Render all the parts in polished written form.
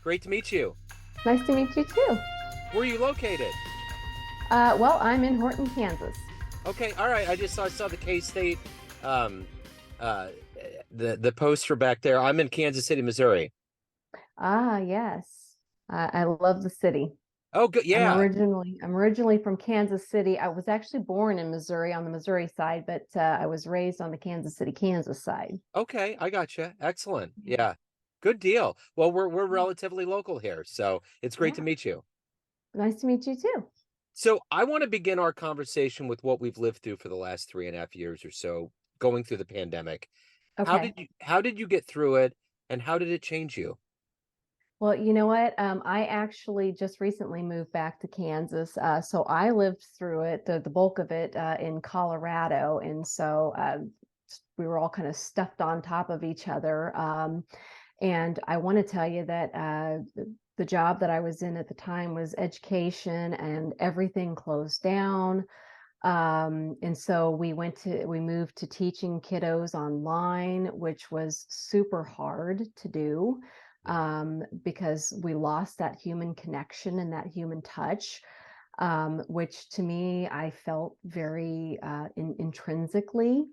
Great to meet you. Nice to meet you too. Where are you located? Well, I'm in Horton, Kansas. Okay, all right. I saw the K-State um uh the poster back there. I'm in Kansas City, Missouri. Ah, yes. I love the city. Oh, good. I'm Yeah. originally I'm originally from Kansas City. I was actually born in Missouri on the Missouri side, but I was raised on the Kansas City, Kansas side. Okay, I gotcha. Excellent. Yeah. Yeah. Good deal. Well, we're relatively local here, so it's great to Yeah. meet you. Nice to meet you too. So I want to begin our conversation with what we've lived through for the last 3.5 years or so, going through the pandemic. Okay. How did you get through it, and how did it change you? Well, you know what? I actually just recently moved back to Kansas. So I lived through it, the bulk of it, in Colorado. And so we were all kind of stuffed on top of each other. And I want to tell you that the job that I was in at the time was education, and everything closed down. And so we moved to teaching kiddos online, which was super hard to do Yeah, because we lost that human connection and that human touch, which to me I felt very intrinsically.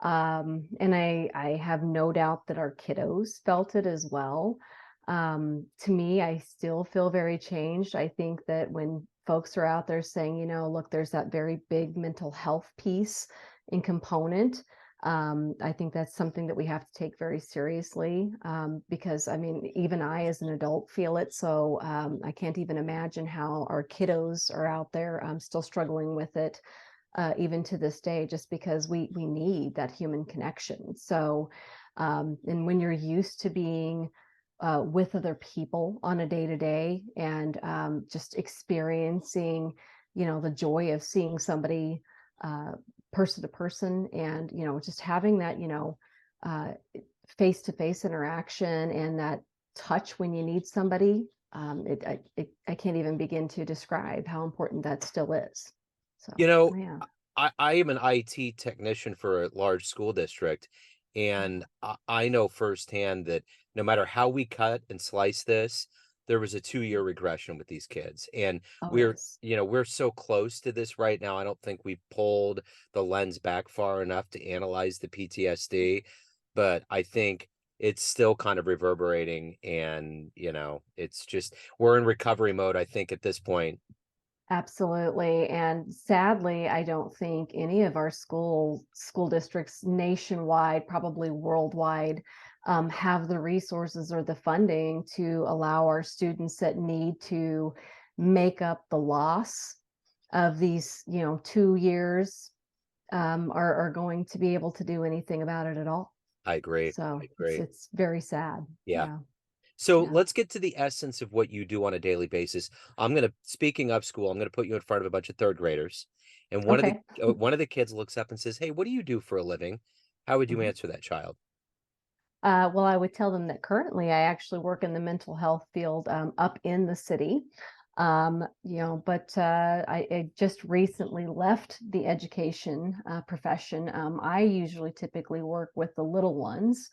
And I have no doubt that our kiddos felt it as well. To me, I still feel very changed. I think that when folks are out there saying, look, there's that very big mental health piece and component. I think that's something that we have to take very seriously because, I mean, even I as an adult feel it. So I can't even imagine how our kiddos are out there still struggling with it even to this day, just because we need that human connection. So, and when you're used to being with other people on a day to day and just experiencing, the joy of seeing somebody uh, person to person, and just having that, face to face interaction and that touch when you need somebody. I can't even begin to describe how important that still is. You So, know, yeah. I am an IT technician for a large school district, and I know firsthand that no matter how we cut and slice this, there was a 2-year regression with these kids. And Oh, we're, yes. we're so close to this right now. I don't think we've pulled the lens back far enough to analyze the PTSD, but I think it's still kind of reverberating. And, it's just, we're in recovery mode, I think, at this point. Absolutely. And sadly, I don't think any of our school districts nationwide, probably worldwide, have the resources or the funding to allow our students that need to make up the loss of these, 2 years, are going to be able to do anything about it at all. I agree. So I it's agree. it's very sad. Yeah. Yeah. So Yeah. let's get to the essence of what you do on a daily basis. Speaking of school, I'm gonna put you in front of a bunch of third graders, and Okay. one of the kids looks up and says, "Hey, what do you do for a living?" How would you Mhm. answer that child? Well, I would tell them that currently I actually work in the mental health field up in the city. But I just recently left the education profession. I usually typically work with the little ones.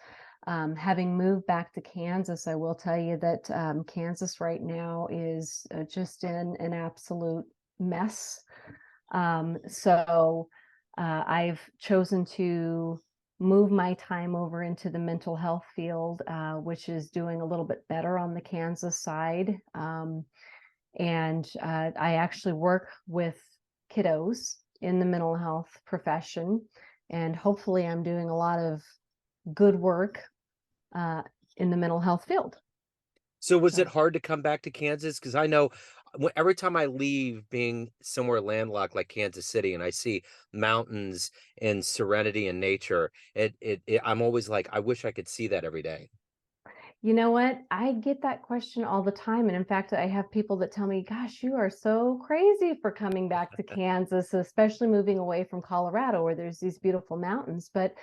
Having moved back to Kansas, I will tell you that Kansas right now is just in an absolute mess. I've chosen to move my time over into the mental health field, which is doing a little bit better on the Kansas side. And I actually work with kiddos in the mental health profession. And hopefully, I'm doing a lot of good work uh, in the mental health field. So was it So, hard to come back to Kansas? Because I know every time I leave being somewhere landlocked like Kansas City and I see mountains and serenity and nature, I'm always like, I wish I could see that every day. you know what? I get that question all the time. And in fact, I have people that tell me, gosh, you are so crazy for coming back to Kansas, especially moving away from Colorado where there's these beautiful mountains. But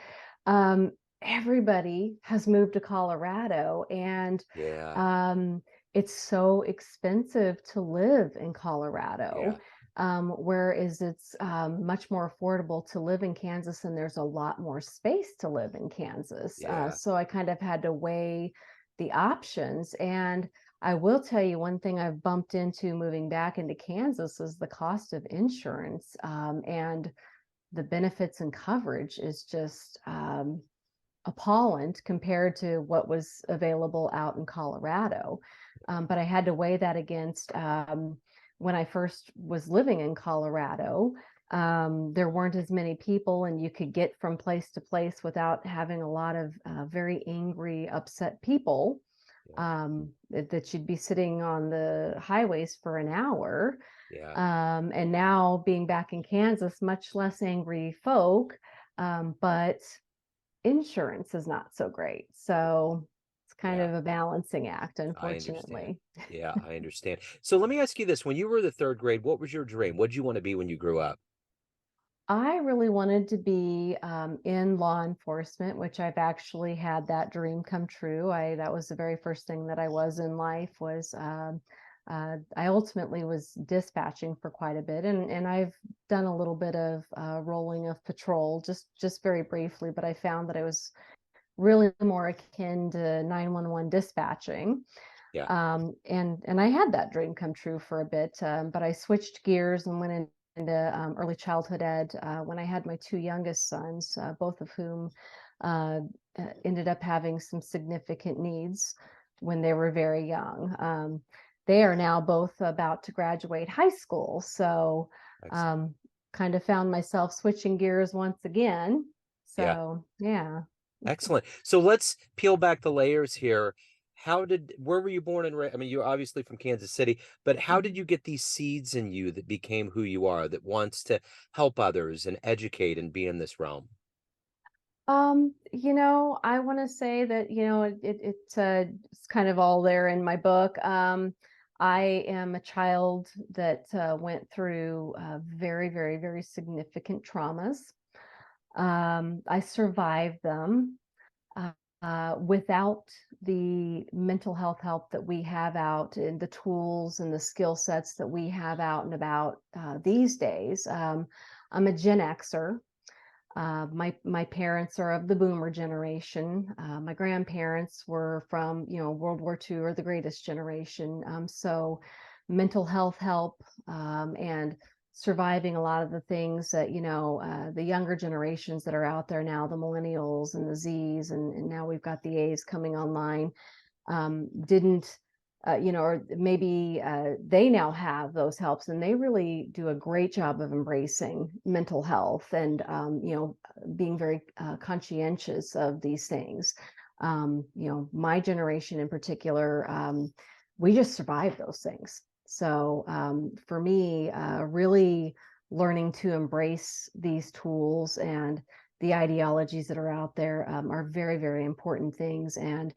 um, everybody has moved to Colorado, and Yeah, um, it's so expensive to live in yeah, Colorado. Whereas it's much more affordable to live in Kansas, and there's a lot more space to live in Kansas. yeah. So I kind of had to weigh the options. And I will tell you one thing I've bumped into moving back into Kansas is the cost of insurance, and the benefits and coverage is just appalling compared to what was available out in Colorado. But I had to weigh that against when I first was living in Colorado. There weren't as many people, and you could get from place to place without having a lot of very angry, upset people Yeah. that you'd be sitting on the highways for an hour. Yeah. And now being back in Kansas, much less angry folk, but insurance is not so great. So it's kind Yeah. of a balancing act, I understand. unfortunately. Yeah, I understand. So let me ask you this. When you were the third grade, what was your dream? What did you want to be when you grew up? I really wanted to be in law enforcement, which I've actually had that dream come true. I That was the very first thing that I was in life was I ultimately was dispatching for quite a bit, and I've done a little bit of rolling of patrol, just very briefly, but I found that I was really more akin to 911 dispatching. Yeah. And I had that dream come true for a bit, but I switched gears and went into early childhood ed when I had my two youngest sons, both of whom uh, ended up having some significant needs when they were very young. They are now both about to graduate high school, so Excellent. um, kind of found myself switching gears once again. Yeah. So yeah. Excellent. So let's peel back the layers here. Where were you born and raised? I mean, you're obviously from Kansas City, but how did Mhm. you get these seeds in you that became who you are, that wants to help others and educate and be in this realm? I want to say that, it's kind of all there in my book. I am a child that went through very, very, very significant traumas. I survived them without the mental health help that we have out and the tools and the skill sets that we have out and about these days. I'm a Gen Xer. My parents are of the boomer generation. My grandparents were from, World War II, or the greatest generation. So mental health help and surviving a lot of the things that, the younger generations that are out there now, the millennials and the Zs, and now we've got the As coming online, didn't, or maybe they now have those helps, and they really do a great job of embracing mental health and, being very conscientious of these things. My generation in particular, we just survived those things. So for me, really learning to embrace these tools and the ideologies that are out there are very, very important things. And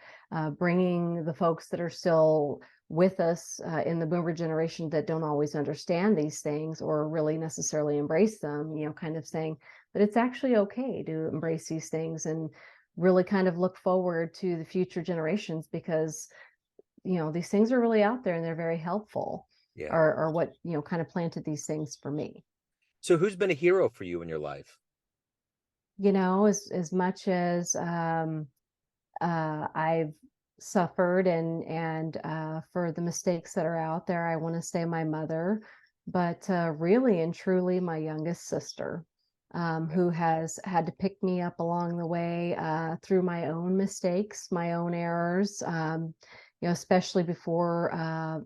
bringing the folks that are still with us in the boomer generation that don't always understand these things or really necessarily embrace them, kind of saying that it's actually okay to embrace these things and really kind of look forward to the future generations because, these things are really out there and they're very helpful, Yeah. or what, kind of planted these things for me. So who's been a hero for you in your life? As much as I've suffered and for the mistakes that are out there, I want to say my mother, but really and truly my youngest sister, Yeah. who has had to pick me up along the way through my own mistakes, my own errors. Especially before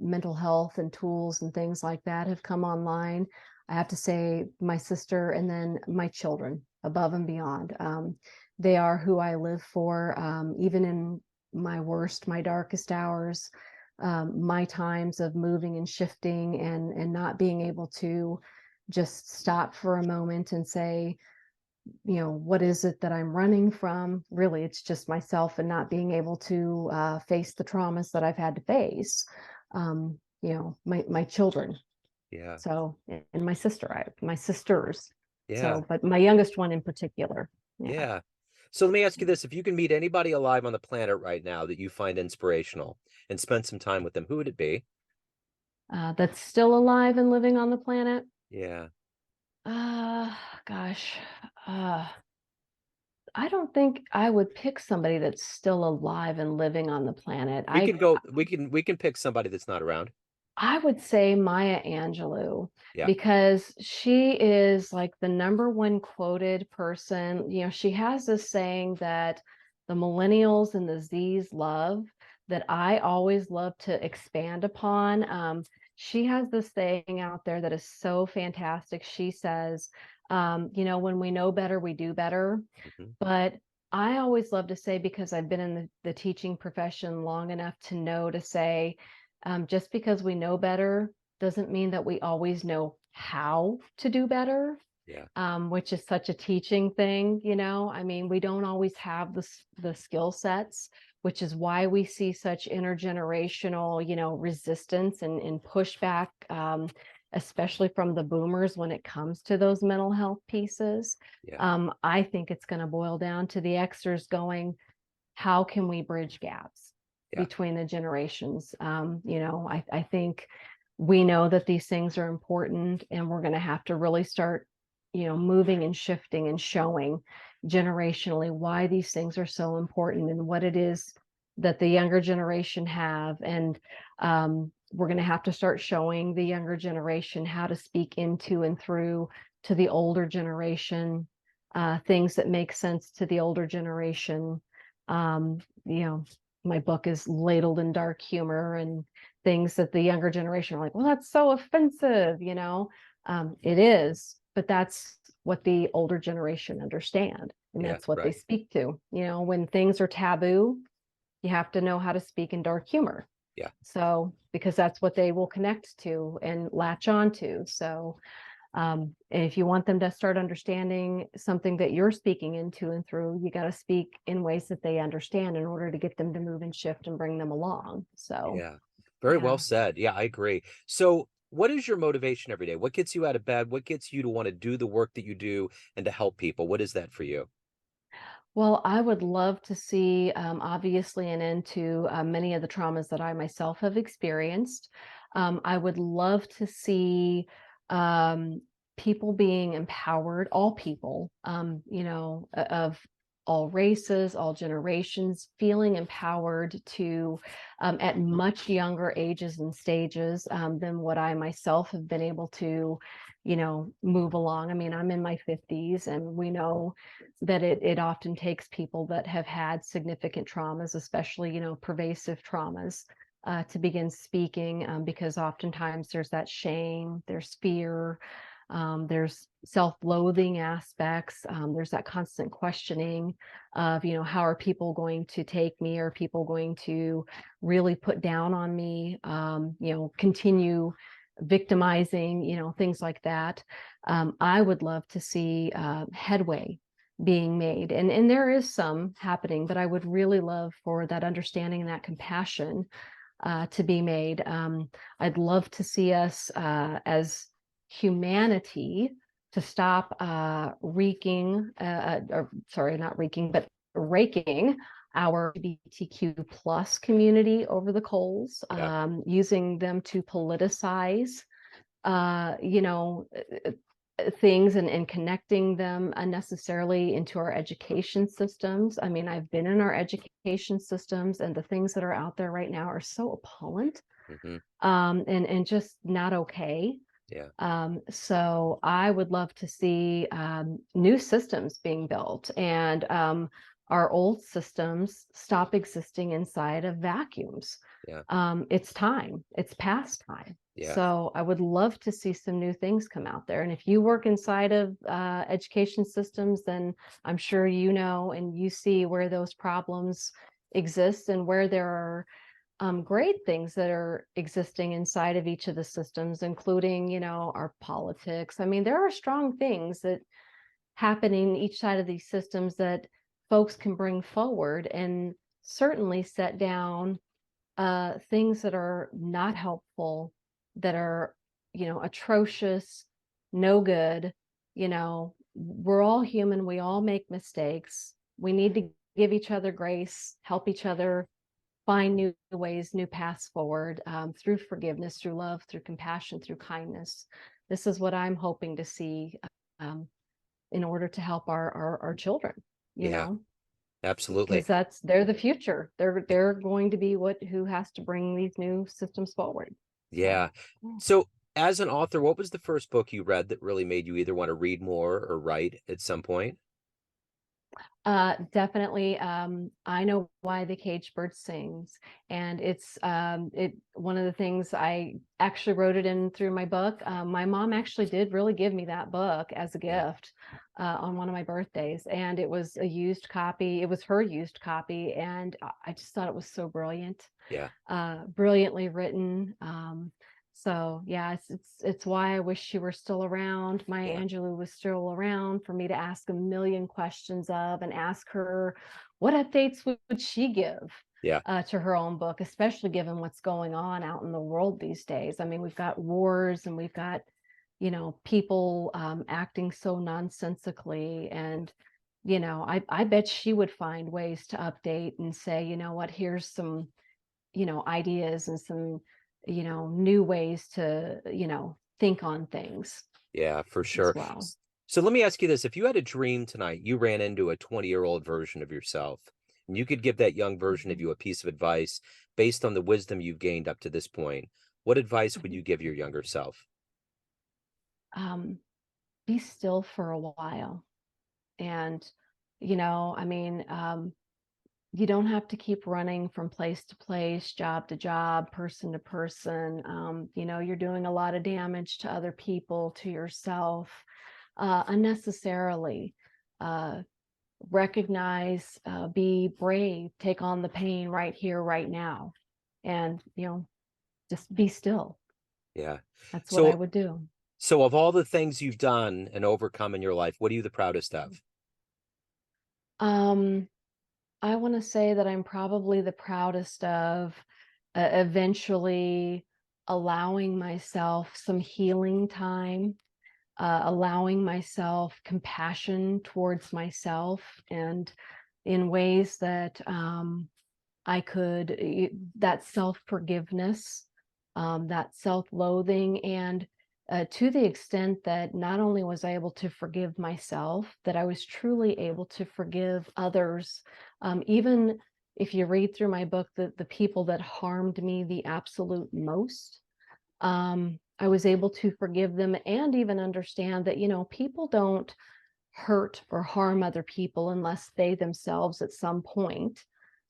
mental health and tools and things like that have come online. I have to say my sister and then my children above and beyond. They are who I live for, even in my worst, my darkest hours, my times of moving and shifting and not being able to just stop for a moment and say, what is it that I'm running from? Really, it's just myself and not being able to face the traumas that I've had to face. My children. Yeah. So, and my sisters. Yeah. So, but my youngest one in particular. Yeah. Yeah. So let me ask you this. If you can meet anybody alive on the planet right now that you find inspirational and spend some time with them, who would it be? That's still alive and living on the planet. Yeah. Uh, gosh. Uh, I don't think I would pick somebody that's still alive and living on the planet. We can go, we can pick somebody that's not around. I would say Maya Angelou Yeah. because she is like the number one quoted person. You know, she has this saying that the millennials and the Z's love that I always love to expand upon. She has this saying out there that is so fantastic. She says, you know, when we know better, we do better. Hmm. But I always love to say, because I've been in the teaching profession long enough to know to say, just because we know better doesn't mean that we always know how to do better, Yeah. which is such a teaching thing, you know. I mean, we don't always have the skill sets, which is why we see such intergenerational, you know, resistance and pushback, especially from the boomers when it comes to those mental health pieces. Yeah. I think it's going to boil down to the Xers going, how can we bridge gaps Yeah. between the generations? You know, I think we know that these things are important, and we're going to have to really start, you know, moving and shifting and showing generationally why these things are so important and what it is that the younger generation have. And we're going to have to start showing the younger generation how to speak into and through to the older generation, things that make sense to the older generation. You know, my book is ladled in dark humor and things that the younger generation are like, well, that's so offensive, you know. It is, but that's what the older generation understand, and Yeah. that's what they Right. speak to. You know, when things are taboo, you have to know how to speak in dark humor. Yeah. So, because that's what they will connect to and latch on to. So, and if you want them to start understanding something that you're speaking into and through, you got to speak in ways that they understand in order to get them to move and shift and bring them along. So, Yeah. Very well yeah. said. Yeah, I agree. So, what is your motivation every day? What gets you out of bed? What gets you to want to do the work that you do and to help people? What is that for you? Well, I would love to see, obviously, an end to many of the traumas that I myself have experienced. I would love to see um, people being empowered, all people, you know, of all races, all generations, feeling empowered to, at much younger ages and stages than what I myself have been able to, you know, move along. I mean, I'm in my 50s, and we know that it often takes people that have had significant traumas, especially, you know, pervasive traumas, to begin speaking, because oftentimes there's that shame, there's fear, there's self-loathing aspects, there's that constant questioning of, you know, how are people going to take me? Are people going to really put down on me? You know, continue victimizing, you know, things like that. I would love to see headway being made, and there is some happening, but I would really love for that understanding and that compassion to be made. I'd love to see us as humanity to stop or sorry, not wreaking, but raking our LGBTQ plus community over the coals, Yeah. using them to politicize, you know, things, and connecting them unnecessarily into our education systems. I mean, I've been in our education systems, and the things that are out there right now are so appalling, Hmm. and just not okay. Yeah. So I would love to see new systems being built, and our old systems stop existing inside of vacuums. Yeah. It's time, it's past time. Yeah. So I would love to see some new things come out there. And if you work inside of education systems, then I'm sure you know and you see where those problems exist and where there are great things that are existing inside of each of the systems, including, you know, our politics. I mean, there are strong things that happen in each side of these systems that folks can bring forward and certainly set down things that are not helpful, that are, you know, atrocious, no good. You know, we're all human. We all make mistakes. We need to give each other grace, help each other find new ways, new paths forward, through forgiveness, through love, through compassion, through kindness. This is what I'm hoping to see, um, in order to help our children. you Yeah, know, absolutely. because they're the future. They're going to be who has to bring these new systems forward. So Yeah. yeah. So, as an author, what was the first book you read that really made you either want to read more or write at some point? Definitely. I know why the caged bird sings, and it one of the things I actually wrote it in through my book. My mom actually did really give me that book as a Yeah, gift on one of my birthdays, and it was a used copy. It was her used copy, and I just thought it was so brilliant, yeah, brilliantly written. So yeah, it's why I wish she were still around. My yeah, Angelou was still around for me to ask a million questions of and ask her what updates would she give yeah, to her own book, especially given what's going on out in the world these days. I mean, we've got wars and we've got, people acting so nonsensically. And, I bet she would find ways to update and say, you know what, here's some ideas and some, new ways to, think on things yeah, for as sure. well. So, let me ask you this. If you had a dream tonight, you ran into a 20-year-old version of yourself, and you could give that young version of Mhm, you a piece of advice based on the wisdom you've gained up to this point, what advice would mhm. you give your younger self? Um, be still for a while. And, I mean, you don't have to keep running from place to place, job to job, person to person. You're doing a lot of damage to other people, to yourself, unnecessarily. Uh, Recognize, be brave, take on the pain right here, right now, and just be still. Yeah. That's what I So, would do. of all the things you've done and overcome in your life, what are you the proudest of? Um, I want to say that I'm probably the proudest of eventually allowing myself some healing time, allowing myself compassion towards myself, and in ways that I could, that self forgiveness, that self loathing, and to the extent that not only was I able to forgive myself, that I was truly able to forgive others. Even if you read through my book, the people that harmed me the absolute most, I was able to forgive them and even understand that, people don't hurt or harm other people unless they themselves at some point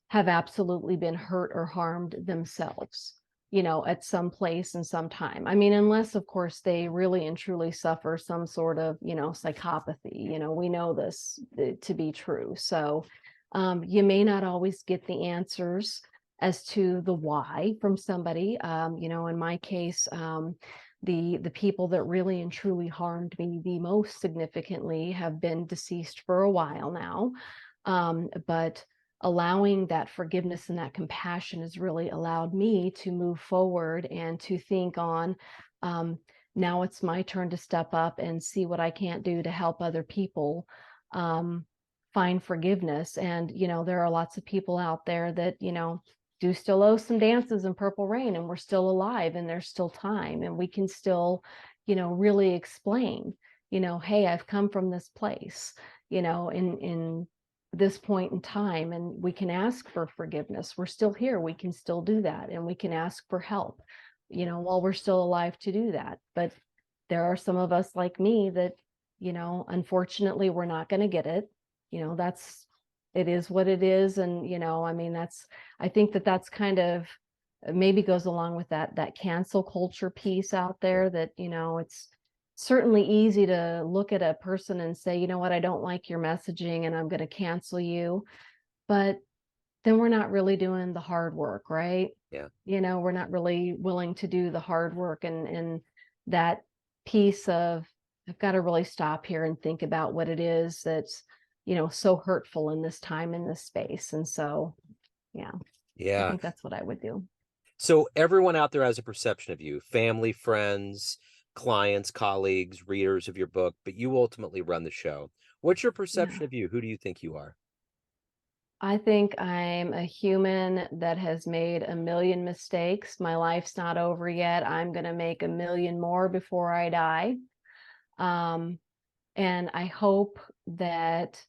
have absolutely been hurt or harmed themselves, at some place and some time. I mean, unless, of course, they really and truly suffer some sort of, psychopathy. We know this to be true. So you may not always get the answers as to the why from somebody. In my case, the people that really and truly harmed me the most significantly have been deceased for a while now. But allowing that forgiveness and that compassion has really allowed me to move forward and to think on, um, now it's my turn to step up and see what I can't do to help other people um, find forgiveness. And, there are lots of people out there that, do still owe some dances in Purple Rain, and we're still alive and there's still time and we can still, really explain, hey, I've come from this place, in this point in time, and we can ask for forgiveness. We're still here. We can still do that. And we can ask for help, while we're still alive to do that. But there are some of us like me that, unfortunately, we're not going to get it. It is what it is. And, I mean, I think that's kind of maybe goes along with that cancel culture piece out Yeah. there that, it's certainly easy to look at a person and say, you know what, I don't like your messaging and I'm going to cancel you. But then we're not really doing the hard work, right? Yeah. We're not really willing to do the hard work and that piece of, I've got to really stop here and think about what it is that's, so hurtful in this time, in this space. And so, yeah, I Yeah. think that's what I would do. So everyone out there has a perception of you, family, friends, clients, colleagues, readers of your book, but you ultimately run the show. What's your Yeah. perception of you? Who do you think you are? I think I'm a human that has made a million mistakes. My life's not over yet. I'm going to make a million more before I die. Um, and I hope that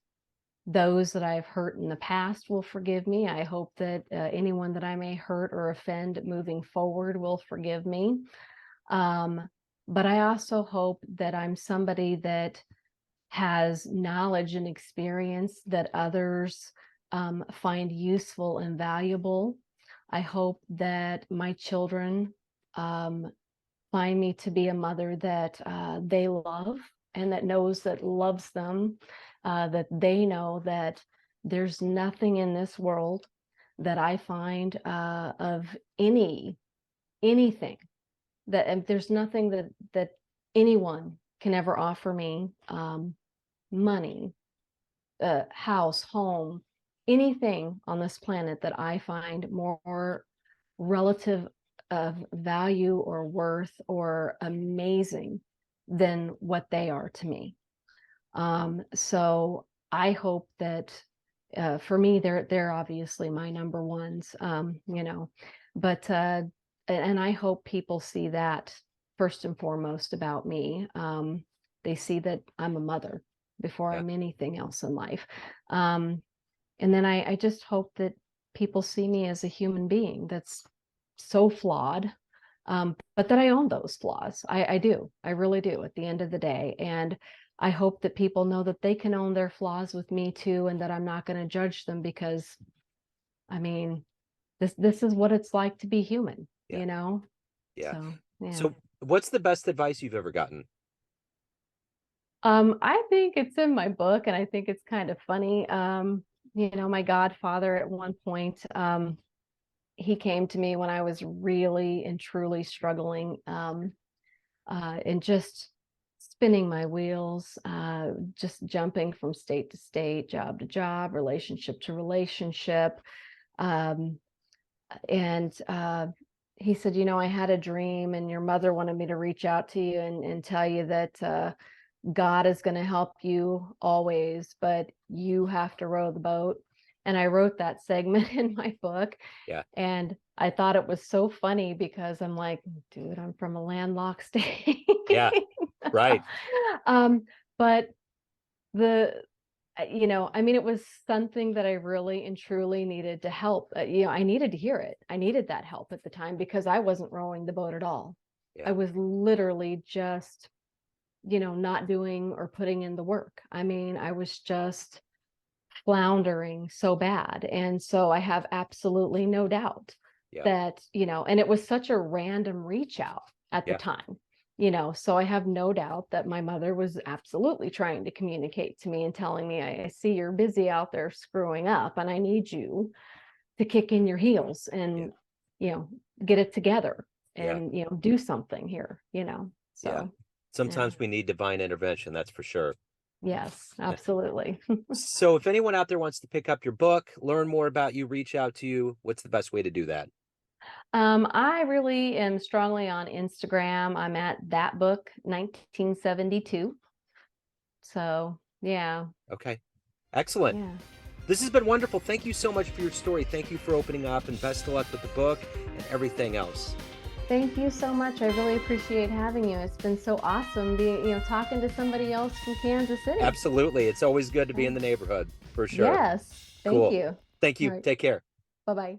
those that I've hurt in the past will forgive me. I hope that anyone that I may hurt or offend moving forward will forgive me. Um, but I also hope that I'm somebody that has knowledge and experience that others find useful and valuable. I hope that my children um, find me to be a mother that they love and that knows that loves them, that they know that there's nothing in this world that I find of anything that, and there's nothing that anyone can ever offer me, money, house, home, anything on this planet that I find more relative of value or worth or amazing than what they are to me. So I hope that for me, they're obviously my number ones, but and I hope people see that first and foremost about me. They see that I'm a mother before Yeah. I'm anything else in life. Um, and then I just hope that people see me as a human being that's so flawed, but that I own those flaws. I do. I really do at the end of the day. And I hope that people know that they can own their flaws with me too, and that I'm not going to judge them because, I mean, this is what it's like to be human, Yeah. Yeah. So yeah. So what's the best advice you've ever gotten? I think it's in my book, and I think it's kind of funny. My godfather at one point, he came to me when I was really and truly struggling, and just spinning my wheels, just jumping from state to state, job to job, relationship to relationship. Um, and he said, I had a dream, and your mother wanted me to reach out to you and tell you that God is going to help you always, but you have to row the boat. And I wrote that segment in my book. Yeah. And I thought it was so funny because I'm like, dude, I'm from a landlocked state. Yeah. Right. um, but the, I mean, it was something that I really and truly needed to help. I needed to hear it. I needed that help at the time because I wasn't rowing the boat at all. I Yeah. was literally just not doing or putting in the work. I mean, I was just floundering so bad. And so I have absolutely no doubt Yeah. that, and it was such a random reach out at the Yeah. time, so I have no doubt that my mother was absolutely trying to communicate to me and telling me, I see you're busy out there screwing up, and I need you to kick in your heels Yeah. and, get it together Yeah. and, do something here, Yeah. so yeah. Sometimes we need divine intervention, that's for sure. Yes, absolutely. So if anyone out there wants to pick up your book, learn more about you, reach out to you, what's the best way to do that? I really am strongly on Instagram. I'm at that book 1972. So yeah, Okay. Excellent. yeah. This has been wonderful. Thank you so much for your story. Thank you for opening up, and best of luck with the book and everything else. Thank you so much. I really appreciate having you. It's been so awesome being, talking to somebody else from Kansas City. Absolutely. It's always good to be Yeah. in the neighborhood for sure. Yes. Thank Cool. you. Thank All you. right. Take care. Bye-bye.